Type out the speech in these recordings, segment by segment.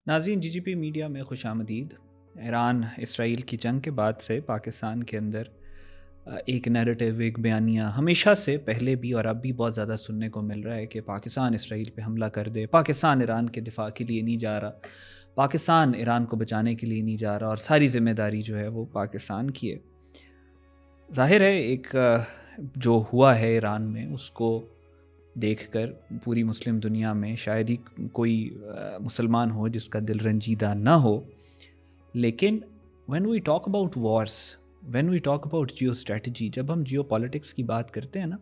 नाज़रीन, GGP media में खुशामदीद। Iran Israel की जंग के बाद से पाकिस्तान के अंदर एक नैरेटिव, एक बयानिया हमेशा से पहले भी और अब भी बहुत ज़्यादा सुनने को मिल रहा है कि पाकिस्तान इसराइल पे हमला कर दे, पाकिस्तान ईरान के दिफा के लिए नहीं जा रहा, पाकिस्तान ईरान को बचाने के लिए नहीं जा रहा और सारी जिम्मेदारी जो है वो पाकिस्तान की है। ज़ाहिर है एक जो हुआ है ईरान में उसको देखकर पूरी मुस्लिम दुनिया में शायद ही कोई मुसलमान हो जिसका दिल रंजीदा ना हो। लेकिन when we talk about wars, when we talk about geostrategy, जब हम जियो पॉलिटिक्स की बात करते हैं ना,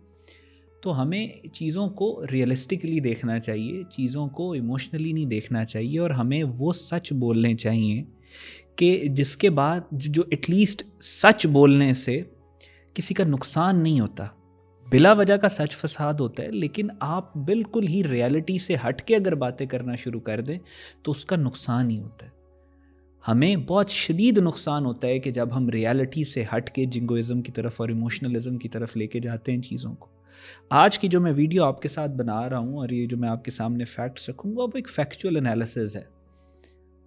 तो हमें चीज़ों को रियलिस्टिकली देखना चाहिए, चीज़ों को इमोशनली नहीं देखना चाहिए और हमें वो सच बोलने चाहिए कि जिसके बाद जो एटलीस्ट सच बोलने से किसी का नुकसान नहीं होता। बिला वजह का सच फसाद होता है, लेकिन आप बिल्कुल ही रियलिटी से हट के अगर बातें करना शुरू कर दें तो उसका नुकसान ही होता है। हमें बहुत शदीद नुकसान होता है कि जब हम रियलिटी से हट के जिंगोइज़म की तरफ और इमोशनलिज्म की तरफ लेके जाते हैं चीज़ों को। आज की जो मैं वीडियो आपके साथ बना रहा हूँ और ये जो मैं आपके सामने फैक्ट्स रखूँगा वो एक फैक्चुअल एनालिसिस है।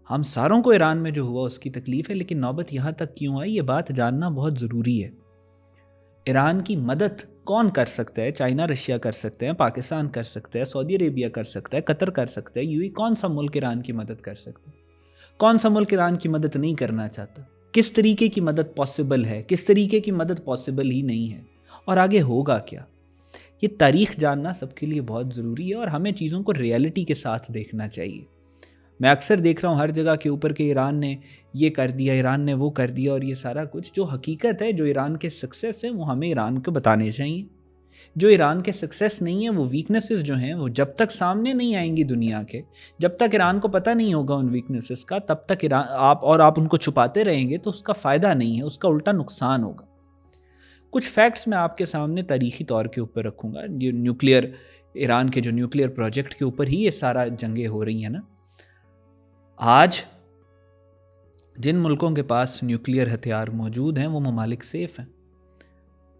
हम सारों को ईरान में जो हुआ उसकी तकलीफ़ है, लेकिन नौबत यहाँ तक क्यों आई ये बात जानना बहुत ज़रूरी है। ईरान की मदद कौन कर सकता है? चाइना रशिया कर सकते हैं, पाकिस्तान कर सकता है, सऊदी अरेबिया कर सकता है, कतर कर सकता है, यूएई। कौन सा मुल्क ईरान की मदद कर सकता है? कौन सा मुल्क ईरान की मदद नहीं करना चाहता? किस तरीके की मदद पॉसिबल है, किस तरीके की मदद पॉसिबल ही नहीं है, और आगे होगा क्या? ये तारीख जानना सबके लिए बहुत ज़रूरी है और हमें चीज़ों को रियलिटी के साथ देखना चाहिए। मैं अक्सर देख रहा हूँ हर जगह के ऊपर कि ईरान ने ये कर दिया, ईरान ने वो कर दिया, और ये सारा कुछ जो हकीकत है, जो ईरान के सक्सेस है, वो हमें ईरान को बताने चाहिए। जो ईरान के सक्सेस नहीं है, वो वीकनेसेस जो हैं, वो जब तक सामने नहीं आएंगी दुनिया के, जब तक ईरान को पता नहीं होगा उन वीकनेसेस का, तब तक ईरान आप उनको छुपाते रहेंगे तो उसका फ़ायदा नहीं है, उसका उल्टा नुकसान होगा। कुछ फैक्ट्स मैं आपके सामने तारीखी तौर के ऊपर रखूँगा। न्यूक्लियर, ईरान के जो न्यूक्लियर प्रोजेक्ट के ऊपर ही ये सारा जंगें हो रही हैं ना। आज जिन मुल्कों के पास न्यूक्लियर हथियार मौजूद हैं वो ममालिक सेफ़ हैं।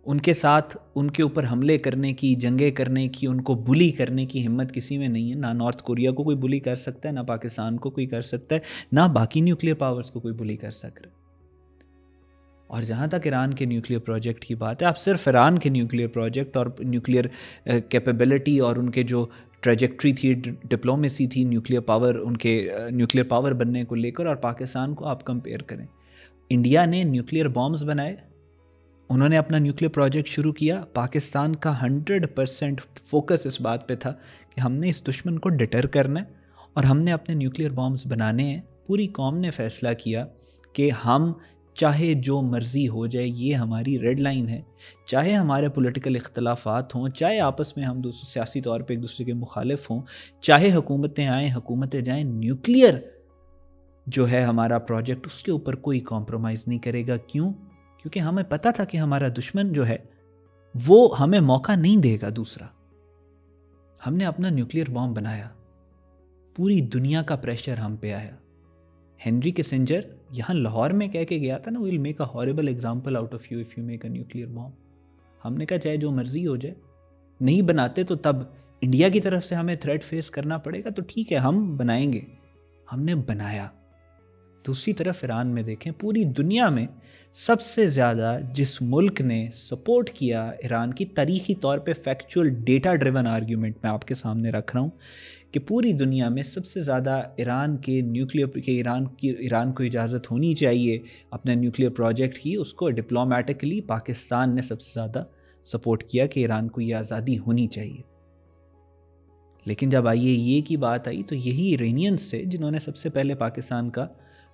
उनके साथ उनके ऊपर हमले करने की, जंगें करने की, उनको बुली करने की हिम्मत किसी में नहीं है। ना नॉर्थ कोरिया को कोई बुली कर सकता है, ना पाकिस्तान को कोई कर सकता है, ना बाकी न्यूक्लियर पावर्स को कोई बुली कर सक रहा है। और जहाँ तक ईरान के न्यूक्लियर प्रोजेक्ट की बात है, आप सिर्फ ईरान के न्यूक्लियर प्रोजेक्ट और न्यूक्लियर कैपेबिलिटी और उनके जो ट्रेजेक्ट्री थी, डिप्लोमेसी थी, न्यूक्लियर पावर, उनके न्यूक्लियर पावर बनने को लेकर, और पाकिस्तान को आप कंपेयर करें। इंडिया ने न्यूक्लियर बॉम्ब्स बनाए, उन्होंने अपना न्यूक्लियर प्रोजेक्ट शुरू किया। पाकिस्तान का 100% फोकस इस बात पे था कि हमने इस दुश्मन को डिटर करना है और हमने अपने न्यूक्लियर बॉम्ब्स बनाने हैं। पूरी कौम ने फैसला किया कि हम चाहे जो मर्ज़ी हो जाए, ये हमारी रेड लाइन है। चाहे हमारे पॉलिटिकल इख्तलाफात हों, चाहे आपस में हम दूसरे सियासी तौर पे एक दूसरे के मुखालिफ हों, चाहे हुकूमतें आएँ, हुकूमतें जाएँ, न्यूक्लियर जो है हमारा प्रोजेक्ट, उसके ऊपर कोई कॉम्प्रोमाइज़ नहीं करेगा। क्यों? क्योंकि हमें पता था कि हमारा दुश्मन जो है वो हमें मौका नहीं देगा दूसरा। हमने अपना न्यूक्लियर बॉम्ब बनाया, पूरी दुनिया का प्रेशर हम पे आया। हेनरी किसिंजर यहाँ लाहौर में कह के गया था ना, will make a horrible example out of you if you make a nuclear bomb. हमने कहा चाहे जो मर्जी हो जाए, नहीं बनाते तो तब इंडिया की तरफ से हमें थ्रेट फेस करना पड़ेगा, तो ठीक है हम बनाएंगे। हमने बनाया। दूसरी तरफ ईरान में देखें, पूरी दुनिया में सबसे ज़्यादा जिस मुल्क ने सपोर्ट किया ईरान की, तारीखी तौर पे फैक्चुअल डेटा ड्रिवन आर्ग्यूमेंट मैं आपके सामने रख रहा हूँ कि पूरी दुनिया में सबसे ज़्यादा ईरान के न्यूक्लियर के ईरान को इजाज़त होनी चाहिए अपने न्यूक्लियर प्रोजेक्ट की, उसको डिप्लोमेटिकली पाकिस्तान ने सबसे ज़्यादा सपोर्ट किया कि ईरान को ये आज़ादी होनी चाहिए। लेकिन जब IAEA की बात आई तो यही इरानियंस थे जिन्होंने सबसे पहले पाकिस्तान का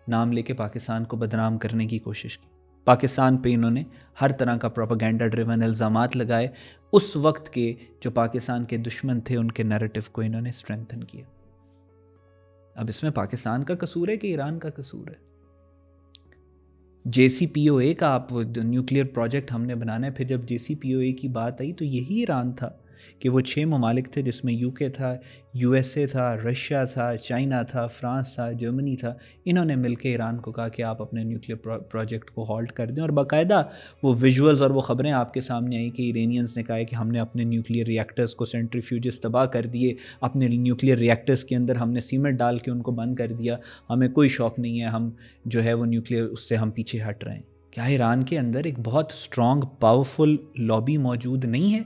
नाम लेके पाकिस्तान को बदनाम करने की कोशिश की। पाकिस्तान पे इन्होंने हर तरह का प्रोपेगेंडा ड्रिवन इल्ज़ामात लगाए। उस वक्त के जो पाकिस्तान के दुश्मन थे उनके नैरेटिव को इन्होंने स्ट्रेंथन किया। अब इसमें पाकिस्तान का कसूर है कि ईरान का कसूर है? JCPOA का आप न्यूक्लियर प्रोजेक्ट हमने बनाना है, फिर जब JCPOA की बात आई तो यही ईरान था कि वो 6 ममालिक थे जिसमें यूके था, यूएसए था, रशिया था, चाइना था, फ्रांस था, जर्मनी था। इन्होंने मिलकर ईरान को कहा कि आप अपने न्यूक्लियर प्रोजेक्ट को हॉल्ट कर दें, और बाकायदा वो विजुअल्स और वो ख़बरें आपके सामने आई कि इरानियंस ने कहा है कि हमने अपने न्यूक्लियर रिएक्टर्स को, सेंट्रीफ्यूजेस तबाह कर दिए, अपने न्यूक्लियर रिएक्टर्स के अंदर हमने सीमेंट डाल के उनको बंद कर दिया, हमें कोई शौक़ नहीं है, हम जो है वो न्यूक्लियर उससे हम पीछे हट रहे हैं। क्या ईरान के अंदर एक बहुत स्ट्रॉन्ग पावरफुल लॉबी मौजूद नहीं है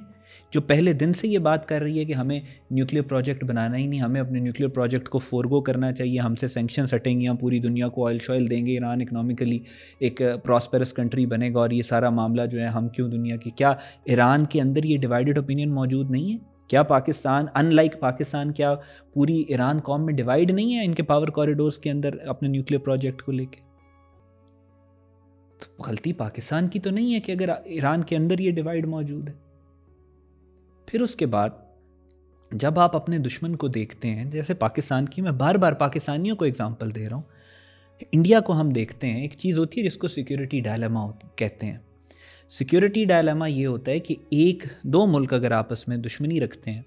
जो पहले दिन से ये बात कर रही है कि हमें न्यूक्लियर प्रोजेक्ट बनाना ही नहीं, हमें अपने न्यूक्लियर प्रोजेक्ट को फोरगो करना चाहिए, हमसे सैंक्शंस हटेंगे, हम पूरी दुनिया को ऑयल शॉयल देंगे, ईरान इकोनॉमिकली एक प्रॉस्पेरस कंट्री बनेगा और ये सारा मामला जो है हम क्यों दुनिया की। क्या ईरान के अंदर ये डिवाइडेड ओपिनियन मौजूद नहीं है? क्या पाकिस्तान, अनलाइक पाकिस्तान, क्या पूरी ईरान कौम में डिवाइड नहीं है इनके पावर कॉरिडोर्स के अंदर अपने न्यूक्लियर प्रोजेक्ट को लेके? तो गलती पाकिस्तान की तो नहीं है कि अगर ईरान के अंदर ये डिवाइड मौजूद है। फिर उसके बाद जब आप अपने दुश्मन को देखते हैं, जैसे पाकिस्तान की, मैं बार बार पाकिस्तानियों को एग्जांपल दे रहा हूँ, इंडिया को हम देखते हैं, एक चीज़ होती है जिसको सिक्योरिटी डायलेमा कहते हैं। सिक्योरिटी डायलेमा ये होता है कि एक दो मुल्क अगर आपस में दुश्मनी रखते हैं,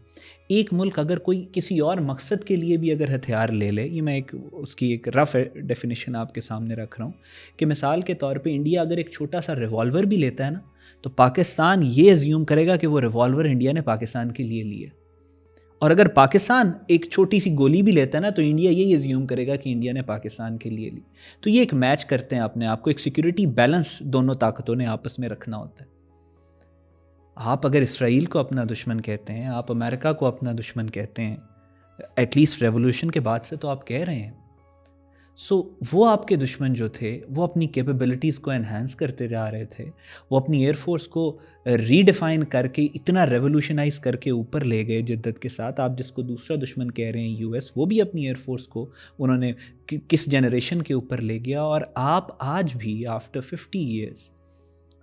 एक मुल्क अगर कोई किसी और मकसद के लिए भी अगर हथियार ले ले, ये मैं उसकी एक रफ डेफिनेशन आपके सामने रख रहा हूँ कि मिसाल के तौर पे इंडिया अगर एक छोटा सा रिवॉल्वर भी लेता है ना, तो पाकिस्तान ये अज्यूम करेगा कि वो रिवॉल्वर इंडिया ने पाकिस्तान के लिए लिया। और अगर पाकिस्तान एक छोटी सी गोली भी लेता है ना, तो इंडिया यही अज्यूम करेगा कि इंडिया ने पाकिस्तान के लिए ली। तो ये एक मैच करते हैं अपने आप को, एक सिक्योरिटी बैलेंस दोनों ताकतों ने आपस में रखना होता है। आप अगर इसराइल को अपना दुश्मन कहते हैं, आप अमेरिका को अपना दुश्मन कहते हैं, एटलीस्ट रेवोल्यूशन के बाद से तो आप कह रहे हैं। सो वो आपके दुश्मन जो थे वो अपनी कैपेबिलिटीज़ को एनहांस करते जा रहे थे, वो अपनी एयरफोर्स को रीडिफाइन करके इतना रेवोल्यूशनाइज करके ऊपर ले गए जिद्दत के साथ। आप जिसको दूसरा दुश्मन कह रहे हैं यूएस, वो भी अपनी एयरफोर्स को उन्होंने किस जनरेशन के ऊपर ले गया। और आप आज भी आफ्टर 50 ईयर्स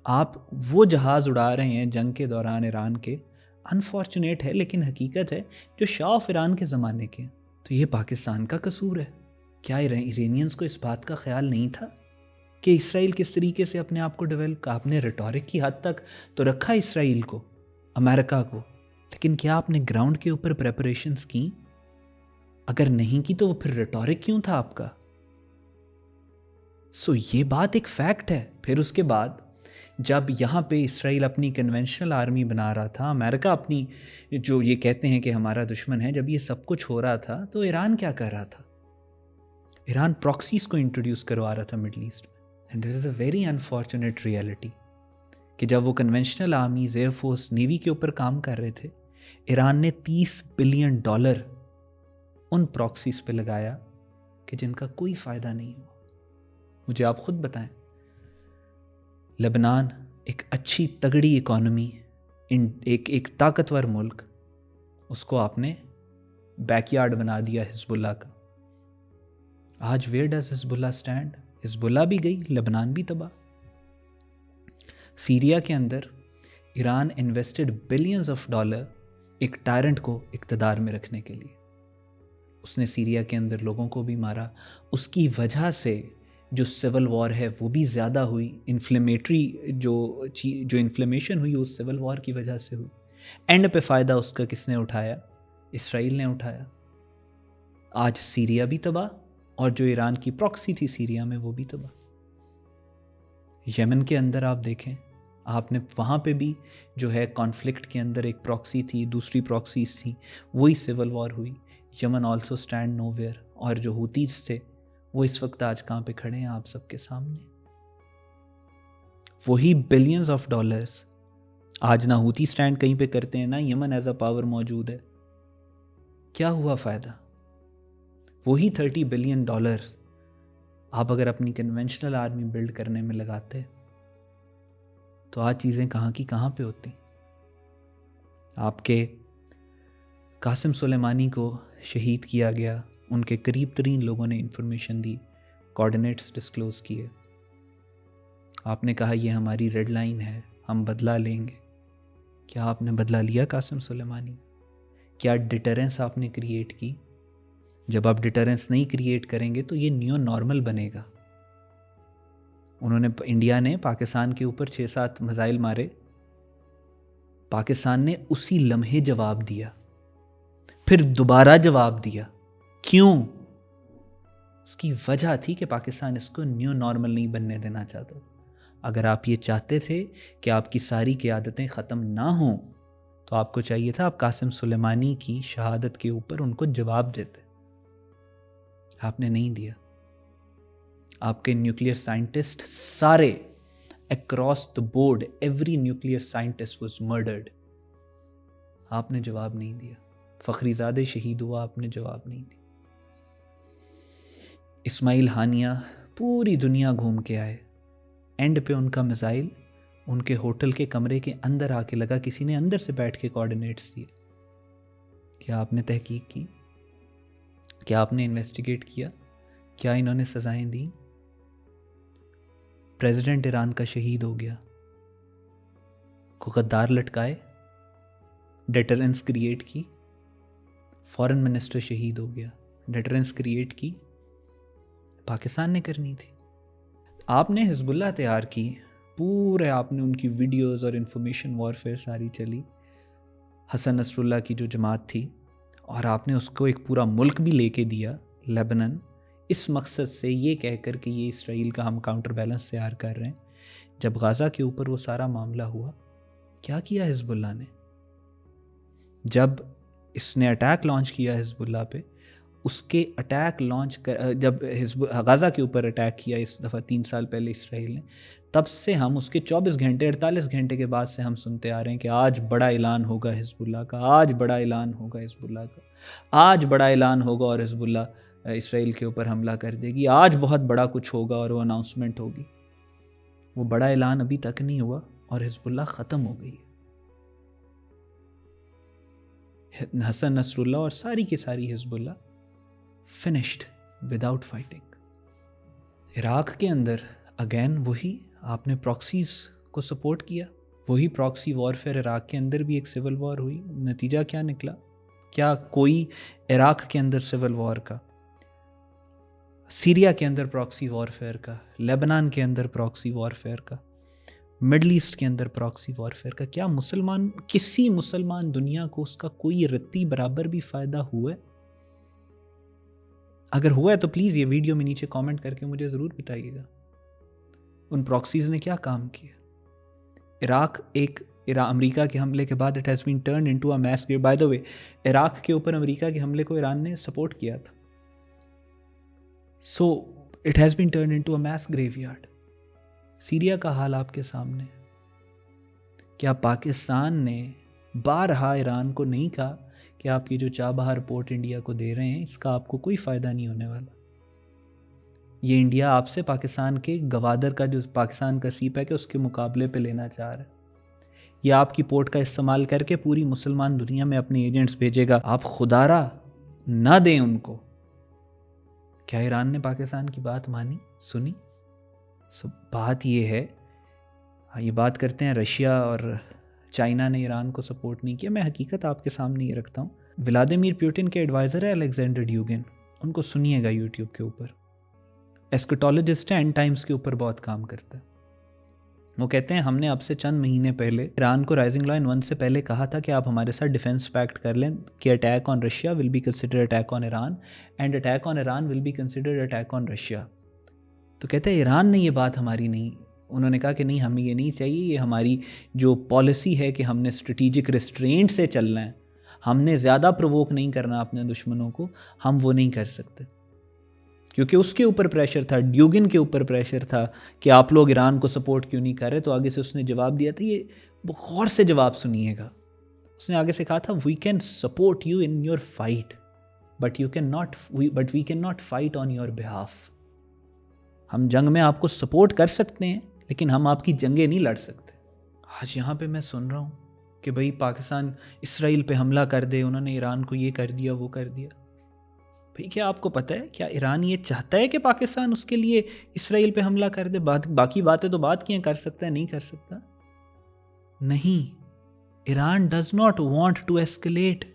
आप वो जहाज़ उड़ा रहे हैं जंग के दौरान ईरान के। अनफॉर्चुनेट है लेकिन हकीकत है, जो शाह ऑफ ईरान के ज़माने के। तो ये पाकिस्तान का कसूर है। क्या इरानियंस को इस बात का ख्याल नहीं था कि इसराइल किस तरीके से अपने आप को डेवलप का? आपने रिटोरिक की हद तक तो रखा इसराइल को, अमेरिका को, लेकिन क्या आपने ग्राउंड के ऊपर प्रेपरेशंस की? अगर नहीं की तो वो फिर रिटोरिक क्यों था आपका? सो ये बात एक फैक्ट है। फिर उसके बाद जब यहाँ पे इसराइल अपनी कन्वेंशनल आर्मी बना रहा था, अमेरिका अपनी, जो ये कहते हैं कि हमारा दुश्मन है, जब ये सब कुछ हो रहा था तो ईरान क्या कर रहा था? ईरान प्रॉक्सीज को इंट्रोड्यूस करवा रहा था मिडल ईस्ट में। And this is a very unfortunate reality कि जब वो कन्वेंशनल आर्मीज, एयरफोर्स, नेवी के ऊपर काम कर रहे थे, ईरान ने $30 बिलियन उन प्रॉक्सीज पे लगाया कि जिनका कोई फ़ायदा नहीं हुआ। मुझे आप खुद बताएं, लेबनान एक अच्छी तगड़ी इकॉनमी, एक ताकतवर मुल्क, उसको आपने बैकयार्ड बना दिया हिजबुल्लाह का। आज where does Hezbollah stand? Hezbollah भी गई, लेबनान भी तबाह। सीरिया के अंदर Iran invested billions of dollar एक टायरेंट को इक़्तिदार में रखने के लिए। उसने सीरिया के अंदर लोगों को भी मारा। उसकी वजह से जो सिविल वॉर है वो भी ज़्यादा हुई। इन्फ्लेमेटरी जो इन्फ्लेमेशन हुई उस सिविल वॉर की वजह से हुई। एंड पे फ़ायदा उसका किसने उठाया? इसराइल ने उठाया। आज सीरिया भी तबाह, और जो ईरान की प्रॉक्सी थी सीरिया में वो भी तबाह। यमन के अंदर आप देखें, आपने वहाँ पे भी जो है कॉन्फ्लिक्ट के अंदर एक प्रॉक्सी थी, दूसरी प्रॉक्सीज थी, वही सिविल वॉर हुई। Yemen also stand nowhere. और जो हूतीज थे वो इस वक्त आज कहाँ पे खड़े हैं आप सबके सामने? वही बिलियंस ऑफ डॉलर्स। आज ना हूती स्टैंड कहीं पे करते हैं, ना यमन एज अ पावर मौजूद है। क्या हुआ फ़ायदा? वही $30 बिलियन आप अगर अपनी कन्वेंशनल आर्मी बिल्ड करने में लगाते तो आज चीज़ें कहाँ की कहाँ पे होती। आपके कासिम सुलेमानी को शहीद किया गया, उनके करीब तरीन लोगों ने इन्फॉर्मेशन दी, कोऑर्डिनेट्स डिस्क्लोज़ किए। आपने कहा ये हमारी रेड लाइन है, हम बदला लेंगे। क्या आपने बदला लिया कासिम सुलेमानी? क्या डिटरेंस आपने क्रिएट की? जब आप डिटरेंस नहीं क्रिएट करेंगे तो ये न्यू नॉर्मल बनेगा। इंडिया ने पाकिस्तान के ऊपर 6-7 मिसाइल मारे, पाकिस्तान ने उसी लम्हे जवाब दिया, फिर दोबारा जवाब दिया। क्यों? उसकी वजह थी कि पाकिस्तान इसको न्यू नॉर्मल नहीं बनने देना चाहता। अगर आप ये चाहते थे कि आपकी सारी क़यादतें ख़त्म ना हों तो आपको चाहिए था आप कासिम सुलेमानी की शहादत के ऊपर उनको जवाब देते। आपने नहीं दिया। आपके न्यूक्लियर साइंटिस्ट सारे across the board, every nuclear scientist was murdered. आपने जवाब नहीं दिया। फखरीज़ादे शहीद हुआ, आपने जवाब नहीं दिया। इस्माइल हानिया पूरी दुनिया घूम के आए, एंड पे उनका मिसाइल उनके होटल के कमरे के अंदर आके लगा। किसी ने अंदर से बैठ के कोऑर्डिनेट्स दिए। क्या आपने तहकीक की? क्या आपने इन्वेस्टिगेट किया? क्या इन्होंने सजाएं दी? प्रेसिडेंट ईरान का शहीद हो गया, को गद्दार लटकाए, डेटरेंस क्रिएट की। फॉरेन मिनिस्टर शहीद हो गया, डेटरेंस क्रिएट की। पाकिस्तान ने करनी थी। आपने हिजबुल्लाह तैयार की, पूरे आपने उनकी वीडियोस और इंफॉर्मेशन वॉरफेयर सारी चली, हसन नसरुल्लाह की जो जमात थी, और आपने उसको एक पूरा मुल्क भी लेके दिया, लेबनान, इस मकसद से ये कहकर कि ये इसराइल का हम काउंटर बैलेंस तैयार कर रहे हैं। जब गाज़ा के ऊपर वो सारा मामला हुआ, क्या किया हिजबुल्लाह ने? जब इसने अटैक लॉन्च किया हिजबुल्लाह पे, उसके अटैक लॉन्च कर, जब गाज़ा के ऊपर अटैक किया इस दफ़ा 3 साल पहले इसराइल ने, तब से हम उसके 24 घंटे 48 घंटे के बाद से हम सुनते आ रहे हैं कि आज बड़ा ऐलान होगा हिजबुल्लाह का, आज बड़ा ऐलान होगा हिजबुल्लाह का, आज बड़ा ऐलान होगा और हिजबुल्लाह इसराइल के ऊपर हमला कर देगी, आज बहुत बड़ा कुछ होगा और वो अनाउंसमेंट होगी। वो बड़ा ऐलान अभी तक नहीं हुआ और हिजबुल्लाह ख़त्म हो गई। हसन नसरुल्लाह और सारी की सारी Hezbollah finished without fighting. Iraq के अंदर अगेन वही आपने प्रॉक्सीज को सपोर्ट किया, वही प्रॉक्सी वॉरफेयर इराक़ के अंदर भी एक सिविल वॉर हुई। नतीजा क्या निकला? क्या कोई इराक़ के अंदर सिविल वॉर का, सीरिया के अंदर प्रॉक्सी वॉरफेयर का, लेबनान के अंदर प्रॉक्सी वॉरफेयर का, मिडल ईस्ट के अंदर प्रॉक्सी वॉरफेयर का, क्या मुसलमान, किसी मुसलमान दुनिया को उसका कोई रत्ती बराबर भी फ़ायदा हुआ है? अगर हुआ है तो प्लीज़ ये वीडियो में नीचे कमेंट करके मुझे ज़रूर बताइएगा। उन प्रॉक्सीज़ ने क्या काम किया? इराक़ अमेरिका के हमले के बाद it has been turn into a mass grave. By the way, Iraq के ऊपर अमेरिका के हमले को ईरान ने सपोर्ट किया था। So it has been turn into a mass graveyard. Syria का हाल आपके सामने। क्या पाकिस्तान ने बारहा ईरान को नहीं कहा कि आपकी जो चाबहार पोर्ट इंडिया को दे रहे हैं, इसका आपको कोई फ़ायदा नहीं होने वाला? ये इंडिया आपसे पाकिस्तान के गवादर का, जो पाकिस्तान का सीप है, कि उसके मुकाबले पे लेना चाह रहा है। ये आपकी पोर्ट का इस्तेमाल करके पूरी मुसलमान दुनिया में अपने एजेंट्स भेजेगा। आप खुदारा ना दें उनको। क्या ईरान ने पाकिस्तान की बात मानी, सुनी? सब बात ये है, ये बात करते हैं रशिया और चाइना ने ईरान को सपोर्ट नहीं किया। मैं हकीकत आपके सामने ये रखता हूँ। व्लादिमीर पुतिन के एडवाइज़र है अलेक्जेंडर ड्यूगिन, उनको सुनिएगा यूट्यूब के ऊपर। एस्केटोलॉजिस्ट है, एंड टाइम्स के ऊपर बहुत काम करता है। वो कहते हैं हमने आपसे चंद महीने पहले ईरान को राइजिंग लाइन 1 से पहले कहा था कि आप हमारे साथ डिफेंस पैक्ट कर लें कि attack on Russia will be considered attack on Iran and attack on Iran will be considered attack on Russia. तो कहते हैं ईरान ने ये बात हमारी नहीं, उन्होंने कहा कि नहीं, हमें ये नहीं चाहिए, ये हमारी जो पॉलिसी है कि हमने स्ट्रेटेजिक रिस्ट्रेंट से चलना है, हमने ज़्यादा प्रोवोक नहीं करना अपने दुश्मनों को, हम वो नहीं कर सकते। क्योंकि उसके ऊपर प्रेशर था, ड्यूगिन के ऊपर प्रेशर था कि आप लोग ईरान को सपोर्ट क्यों नहीं कर रहे। तो आगे से उसने जवाब दिया था, ये गौर से जवाब सुनिएगा। उसने आगे से कहा था, we can support you in your fight but we can not fight on your behalf. हम जंग में आपको सपोर्ट कर सकते हैं लेकिन हम आपकी जंगें नहीं लड़ सकते। आज यहाँ पे मैं सुन रहा हूँ कि भाई पाकिस्तान इसराइल पे हमला कर दे, उन्होंने ईरान को ये कर दिया, वो कर दिया। भाई क्या आपको पता है, क्या ईरान ये चाहता है कि पाकिस्तान उसके लिए इसराइल पे हमला कर दे? बाकी बातें तो बात की, कर सकता है, नहीं कर सकता? नहीं, Iran does not want to escalate.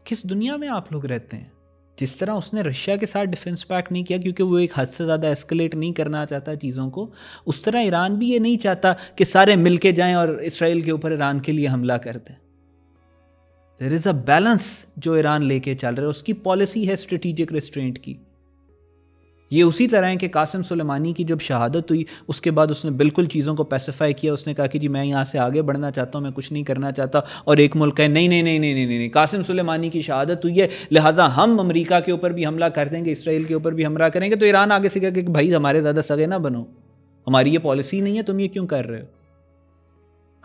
किस दुनिया में आप लोग रहते हैं जिस तरह उसने रशिया के साथ डिफेंस पैक्ट नहीं किया क्योंकि वो एक हद से ज़्यादा एस्केलेट नहीं करना चाहता चीज़ों को, उस तरह ईरान भी ये नहीं चाहता कि सारे मिलके जाएं और इसराइल के ऊपर ईरान के लिए हमला कर दें। देयर इज़ अ बैलेंस जो ईरान लेके चल रहा है, उसकी पॉलिसी है स्ट्रेटेजिक रिस्ट्रेंट की। ये उसी तरह है कि कासिम सुलेमानी की जब शहादत हुई उसके बाद उसने बिल्कुल चीज़ों को पैसिफाई किया। उसने कहा कि जी मैं यहाँ से आगे बढ़ना चाहता हूँ, मैं कुछ नहीं करना चाहता। और एक मुल्क है नहीं नहीं नहीं नहीं नहीं नहीं, नहीं। कासिम सुलेमानी की शहादत हुई है, लिहाजा हम अमेरिका के ऊपर भी हमला कर देंगे, इसराइल के ऊपर भी हमला करेंगे। तो ईरान आगे से कहा कि भाई हमारे ज़्यादा सगे ना बनो, हमारी ये पॉलिसी नहीं है, तुम ये क्यों कर रहे हो।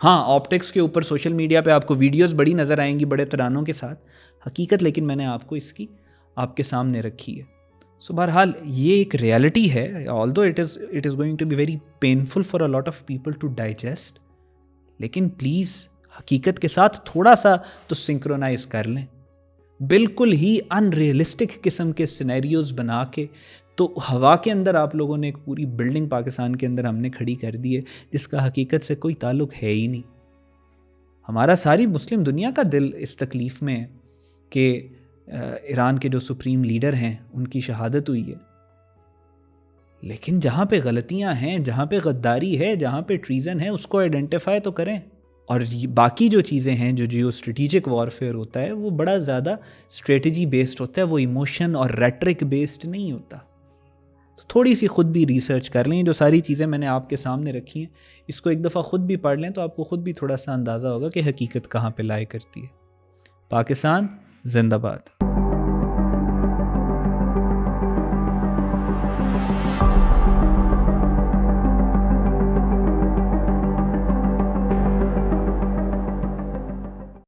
हाँ, ऑप्टिक्स के ऊपर सोशल मीडिया पे आपको वीडियोस बड़ी नज़र आएंगी बड़े तरानों के साथ, हकीकत लेकिन मैंने आपको इसकी आपके सामने रखी है। सो बहरहाल ये एक रियलिटी है, although it is going to be very painful for a lot of people to digest, लेकिन प्लीज़ हकीकत के साथ थोड़ा सा तो सिंक्रोनाइज कर लें। बिल्कुल ही अनरियलिस्टिक किस्म के सिनेरियोज बना के तो हवा के अंदर आप लोगों ने एक पूरी बिल्डिंग पाकिस्तान के अंदर हमने खड़ी कर दी है जिसका हकीकत से कोई ताल्लुक है ही नहीं। हमारा सारी मुस्लिम दुनिया का दिल इस तकलीफ़ में है कि ईरान के जो सुप्रीम लीडर हैं उनकी शहादत हुई है, लेकिन जहाँ पे गलतियाँ हैं, जहाँ पे गद्दारी है, जहाँ पे ट्रीज़न है, उसको आइडेंटिफाई तो करें। और बाकी जो चीज़ें हैं, जो जियो स्ट्रेटिजिक वॉरफेयर होता है, वो बड़ा ज़्यादा स्ट्रेटजी बेस्ड होता है, वो इमोशन और रेट्रिक बेस्ड नहीं होता। तो थोड़ी सी ख़ुद भी रिसर्च कर लें। जो सारी चीज़ें मैंने आपके सामने रखी हैं, इसको एक दफ़ा ख़ुद भी पढ़ लें तो आपको ख़ुद भी थोड़ा सा अंदाज़ा होगा कि हकीकत कहाँ पे लाई करती है। पाकिस्तान जिंदाबाद।